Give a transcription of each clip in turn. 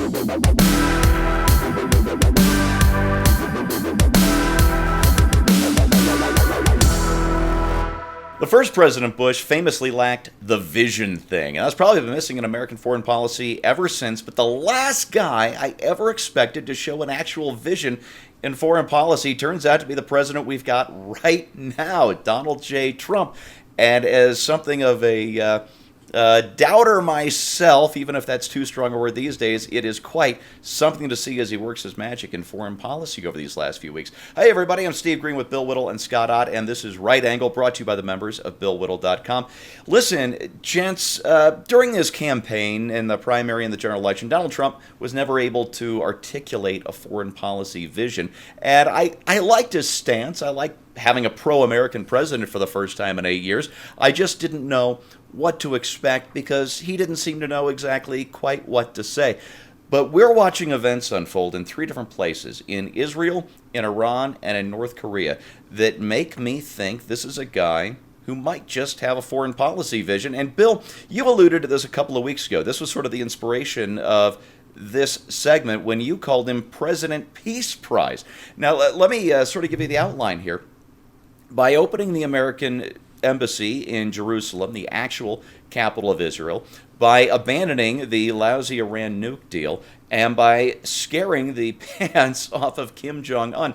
The first President Bush famously lacked the vision thing, and that's probably been missing in American foreign policy ever since. But the last guy I ever expected to show an actual vision in foreign policy turns out to be the president we've got right now, Donald J. Trump. And as something of a doubter myself, even if that's too strong a word these days, it is quite something to see as he works his magic in foreign policy over these last few weeks. Hey, everybody, I'm Steve Green with Bill Whittle and Scott Ott, and this is Right Angle, brought to you by the members of BillWhittle.com. Listen, gents, during this campaign and the primary and the general election, Donald Trump was never able to articulate a foreign policy vision. And I liked his stance. I like having a pro-American president for the first time in 8 years. I just didn't know what to expect because he didn't seem to know exactly quite what to say. But we're watching events unfold in three different places, in Israel, in Iran, and in North Korea, that make me think this is a guy who might just have a foreign policy vision. And Bill, you alluded to this a couple of weeks ago. This was sort of the inspiration of this segment when you called him President Peace Prize. Now, let me sort of give you the outline here. By opening the American embassy in Jerusalem, the actual capital of Israel, by abandoning the lousy Iran nuke deal, and by scaring the pants off of Kim Jong-un,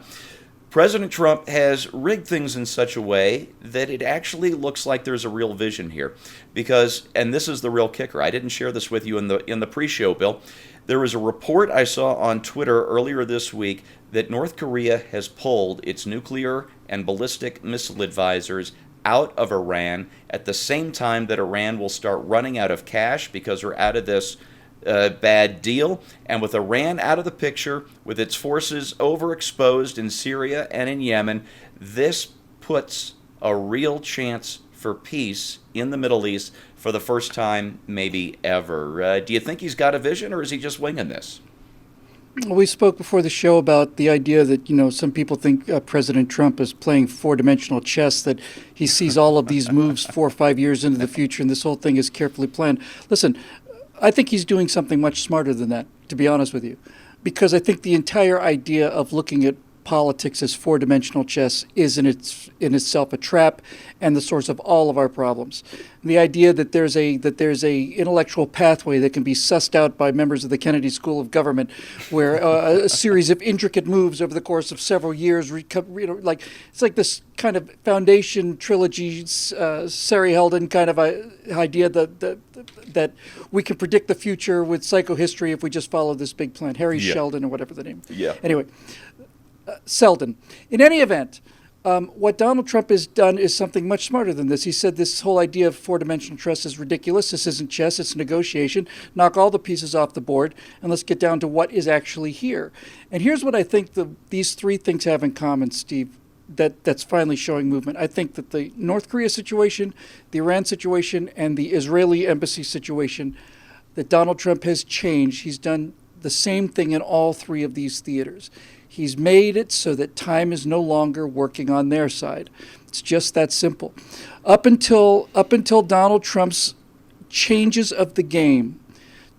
President Trump has rigged things in such a way that it actually looks like there's a real vision here. Because, and this is the real kicker, I didn't share this with you in the pre-show, Bill. There was a report I saw on Twitter earlier this week that North Korea has pulled its nuclear and ballistic missile advisors out of Iran at the same time that Iran will start running out of cash because we're out of this bad deal. And with Iran out of the picture, with its forces overexposed in Syria and in Yemen, this puts a real chance for peace in the Middle East for the first time maybe ever. Do you think he's got a vision, or is he just winging this? We spoke before the show about the idea that, some people think President Trump is playing four-dimensional chess, that he sees all of these moves 4 or 5 years into the future, and this whole thing is carefully planned. Listen, I think he's doing something much smarter than that, to be honest with you, because I think the entire idea of looking at politics as four-dimensional chess is in itself a trap and the source of all of our problems. The idea that there's a intellectual pathway that can be sussed out by members of the Kennedy School of Government, where a series of intricate moves over the course of several years, it's like this kind of foundation trilogy, Sari Heldon kind of idea that we can predict the future with psychohistory if we just follow this big plan, Harry Sheldon or whatever the name. Yeah. Anyway. Selden. In any event, what Donald Trump has done is something much smarter than this. He said this whole idea of four-dimensional chess is ridiculous. This isn't chess, it's negotiation. Knock all the pieces off the board, and let's get down to what is actually here. And here's what I think these three things have in common, Steve, that's finally showing movement. I think that the North Korea situation, the Iran situation, and the Israeli embassy situation, that Donald Trump has changed. He's done the same thing in all three of these theaters. He's made it so that time is no longer working on their side. It's just that simple. Up until Donald Trump's changes of the game,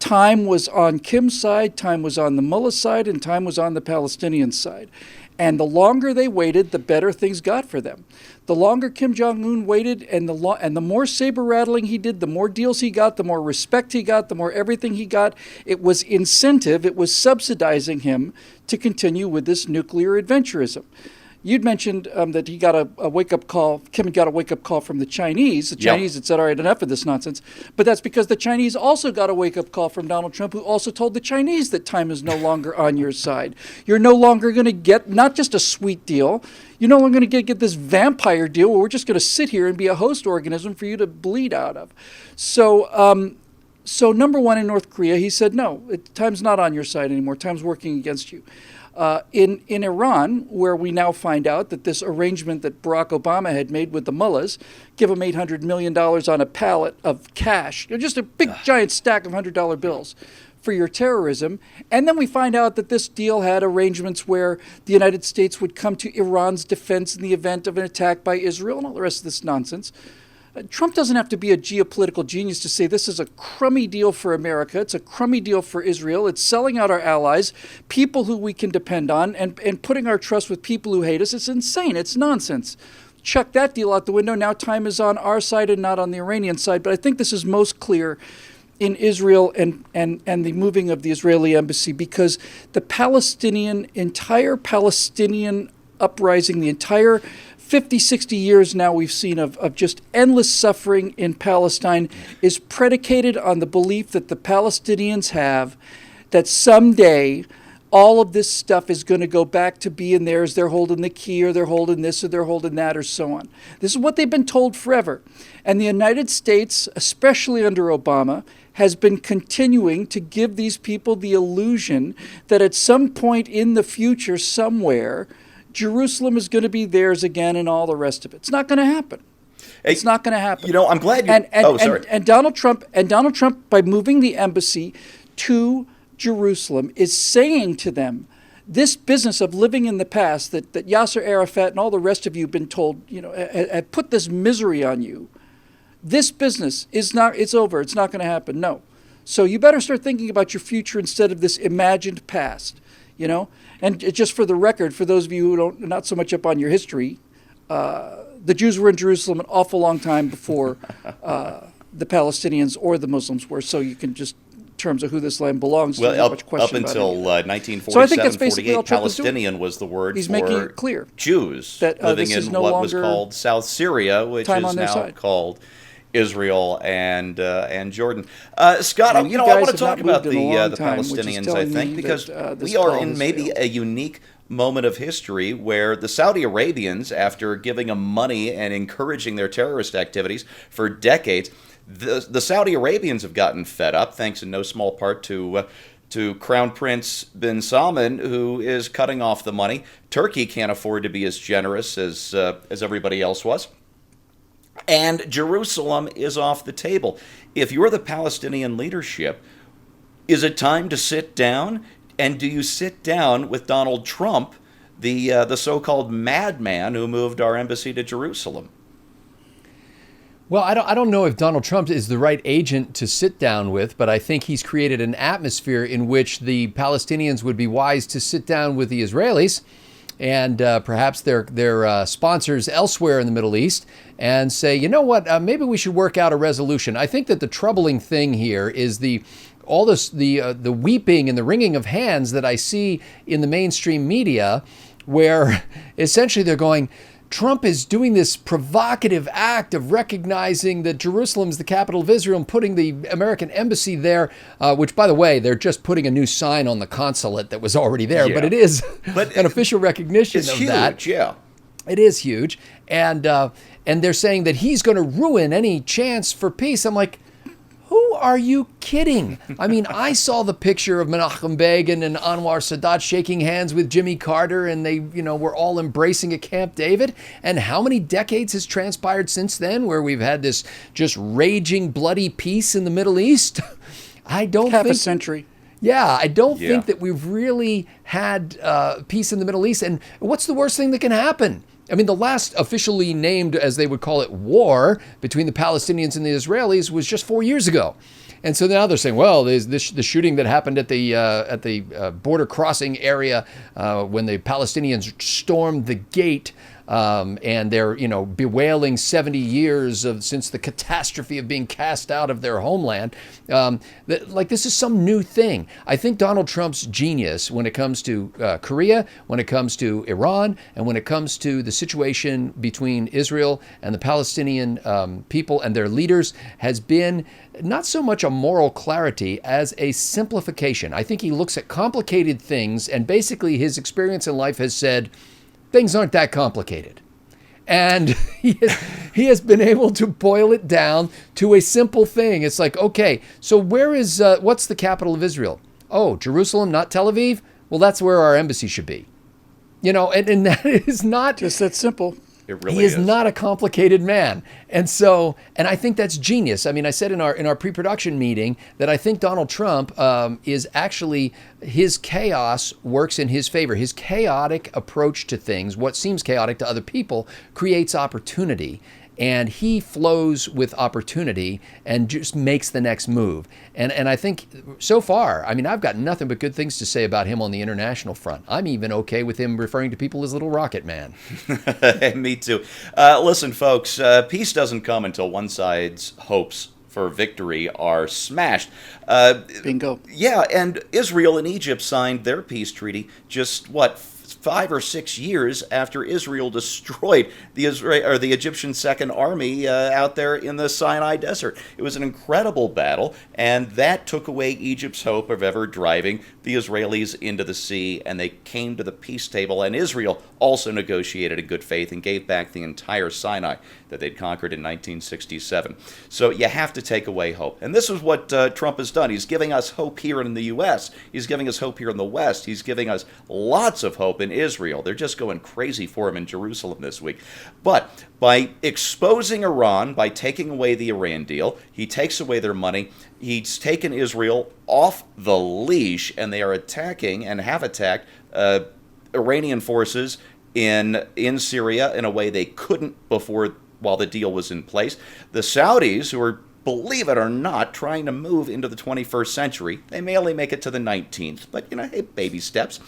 time was on Kim's side, time was on the mullah side, and time was on the Palestinian side. And the longer they waited, the better things got for them. The longer Kim Jong-un waited and the more saber-rattling he did, the more deals he got, the more respect he got, the more everything he got. It was incentive, it was subsidizing him to continue with this nuclear adventurism. You'd mentioned that he got a wake-up call, Kim got a wake-up call from the Chinese. The Chinese had said, all right, enough of this nonsense. But that's because the Chinese also got a wake-up call from Donald Trump, who also told the Chinese that time is no longer on your side. You're no longer going to get not just a sweet deal, you're no longer going to get this vampire deal where we're just going to sit here and be a host organism for you to bleed out of. So number one, in North Korea, he said, no, time's not on your side anymore. Time's working against you. In Iran, where we now find out that this arrangement that Barack Obama had made with the mullahs, give them $800 million on a pallet of cash, just a big giant stack of $100 bills for your terrorism. And then we find out that this deal had arrangements where the United States would come to Iran's defense in the event of an attack by Israel and all the rest of this nonsense. Trump doesn't have to be a geopolitical genius to say this is a crummy deal for America. It's a crummy deal for Israel. It's selling out our allies, people who we can depend on, and putting our trust with people who hate us. It's insane. It's nonsense. Chuck that deal out the window. Now time is on our side and not on the Iranian side. But I think this is most clear in Israel and the moving of the Israeli embassy, because the entire Palestinian uprising, the entire 50, 60 years now we've seen of just endless suffering in Palestine is predicated on the belief that the Palestinians have that someday all of this stuff is going to go back to being theirs. They're holding the key, or they're holding this, or they're holding that, or so on. This is what they've been told forever. And the United States, especially under Obama, has been continuing to give these people the illusion that at some point in the future, somewhere, Jerusalem is going to be theirs again and all the rest of it. It's not going to happen. It's not going to happen. I'm glad you... And Donald Trump, by moving the embassy to Jerusalem, is saying to them, this business of living in the past that Yasser Arafat and all the rest of you have been told, have put this misery on you. This business is not, it's over. It's not going to happen. No. So you better start thinking about your future instead of this imagined past, And just for the record, for those of you who are not so much up on your history, the Jews were in Jerusalem an awful long time before the Palestinians or the Muslims were. So you can just, in terms of who this land belongs to, well, much question up until about 1947-48, Palestinian was the word He's for making it clear Jews that, living this is in no what was longer called South Syria, which time is on their now side. called Israel and Jordan. Scott, And you I guys want to have talk not about moved in a long the time, which is Palestinians, I telling think, me because that, this we are call in has maybe failed. a unique moment of history where the Saudi Arabians, after giving them money and encouraging their terrorist activities for decades, the Saudi Arabians have gotten fed up, thanks in no small part to Crown Prince bin Salman, who is cutting off the money. Turkey can't afford to be as generous as everybody else was. And Jerusalem is off the table. If you're the Palestinian leadership, is it time to sit down? And do you sit down with Donald Trump, the so-called madman who moved our embassy to Jerusalem? Well, I don't know if Donald Trump is the right agent to sit down with, but I think he's created an atmosphere in which the Palestinians would be wise to sit down with the Israelis and perhaps their sponsors elsewhere in the Middle East and say, you know what, maybe we should work out a resolution. I think that the troubling thing here is the weeping and the wringing of hands that I see in the mainstream media, where essentially they're going, Trump is doing this provocative act of recognizing that Jerusalem is the capital of Israel and putting the American embassy there, which, by the way, they're just putting a new sign on the consulate that was already there. Yeah. But it is an official recognition of huge, that. Yeah. It is huge. And they're saying that he's going to ruin any chance for peace. I'm like, who are you kidding? I mean, I saw the picture of Menachem Begin and Anwar Sadat shaking hands with Jimmy Carter, and they, were all embracing at Camp David. And how many decades has transpired since then where we've had this just raging, bloody peace in the Middle East? I don't half think... a century. Yeah, I don't think that we've really had peace in the Middle East. And what's the worst thing that can happen? I mean, the last officially named, as they would call it, war between the Palestinians and the Israelis was just 4 years ago. And so now they're saying, well, there's the shooting that happened at the border crossing area when the Palestinians stormed the gate. And they're, bewailing 70 years since the catastrophe of being cast out of their homeland. This is some new thing. I think Donald Trump's genius when it comes to Korea, when it comes to Iran, and when it comes to the situation between Israel and the Palestinian people and their leaders has been not so much a moral clarity as a simplification. I think he looks at complicated things, and basically his experience in life has said, things aren't that complicated. And he has been able to boil it down to a simple thing. It's like, okay, so what's the capital of Israel? Oh, Jerusalem, not Tel Aviv? Well, that's where our embassy should be. And that is not... Just that simple. It really he is not a complicated man. And I think that's genius. I mean, I said in our pre-production meeting that I think Donald Trump is actually, his chaos works in his favor. His chaotic approach to things, what seems chaotic to other people, creates opportunity. and he flows with opportunity and just makes the next move. And I think so far, I mean, I've got nothing but good things to say about him on the international front. I'm even okay with him referring to people as Little Rocket Man. Me too. Listen, folks, peace doesn't come until one side's hopes for victory are smashed. Bingo. Yeah, and Israel and Egypt signed their peace treaty just, 5 or 6 years after Israel destroyed the Egyptian Second Army out there in the Sinai Desert. It was an incredible battle, and that took away Egypt's hope of ever driving the Israelis into the sea, and they came to the peace table, and Israel also negotiated in good faith and gave back the entire Sinai that they'd conquered in 1967. So you have to take away hope. And this is what Trump has done. He's giving us hope here in the U.S. He's giving us hope here in the West. He's giving us lots of hope in Israel. They're just going crazy for him in Jerusalem this week. But by exposing Iran, by taking away the Iran deal, he takes away their money. He's taken Israel off the leash, and they are attacking and have attacked Iranian forces in Syria in a way they couldn't before while the deal was in place. The Saudis, who are, believe it or not, trying to move into the 21st century, they may only make it to the 19th, but, hey, baby steps.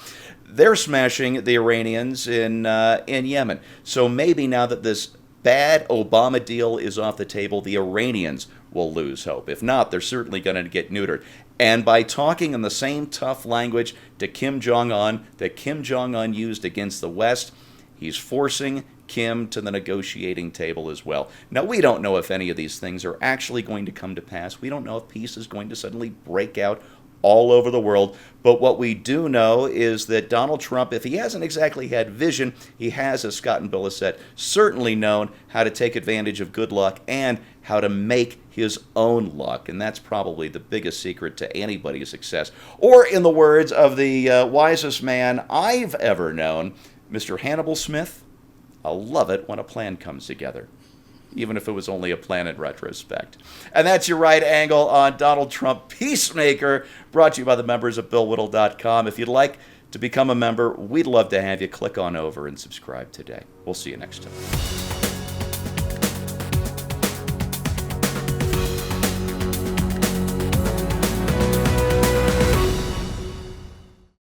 They're smashing the Iranians in Yemen. So maybe now that this bad Obama deal is off the table, the Iranians will lose hope. If not, they're certainly going to get neutered. And by talking in the same tough language to Kim Jong-un that Kim Jong-un used against the West, he's forcing Kim to the negotiating table as well. Now, we don't know if any of these things are actually going to come to pass. We don't know if peace is going to suddenly break out all over the world. But what we do know is that Donald Trump, if he hasn't exactly had vision, he has, as Scott and Bill has said, certainly known how to take advantage of good luck and how to make his own luck. And that's probably the biggest secret to anybody's success. Or in the words of the wisest man I've ever known, Mr. Hannibal Smith, I'll love it when a plan comes together, even if it was only a plan in retrospect. And that's your right angle on Donald Trump Peacemaker, brought to you by the members of BillWhittle.com. If you'd like to become a member, we'd love to have you. Click on over and subscribe today. We'll see you next time.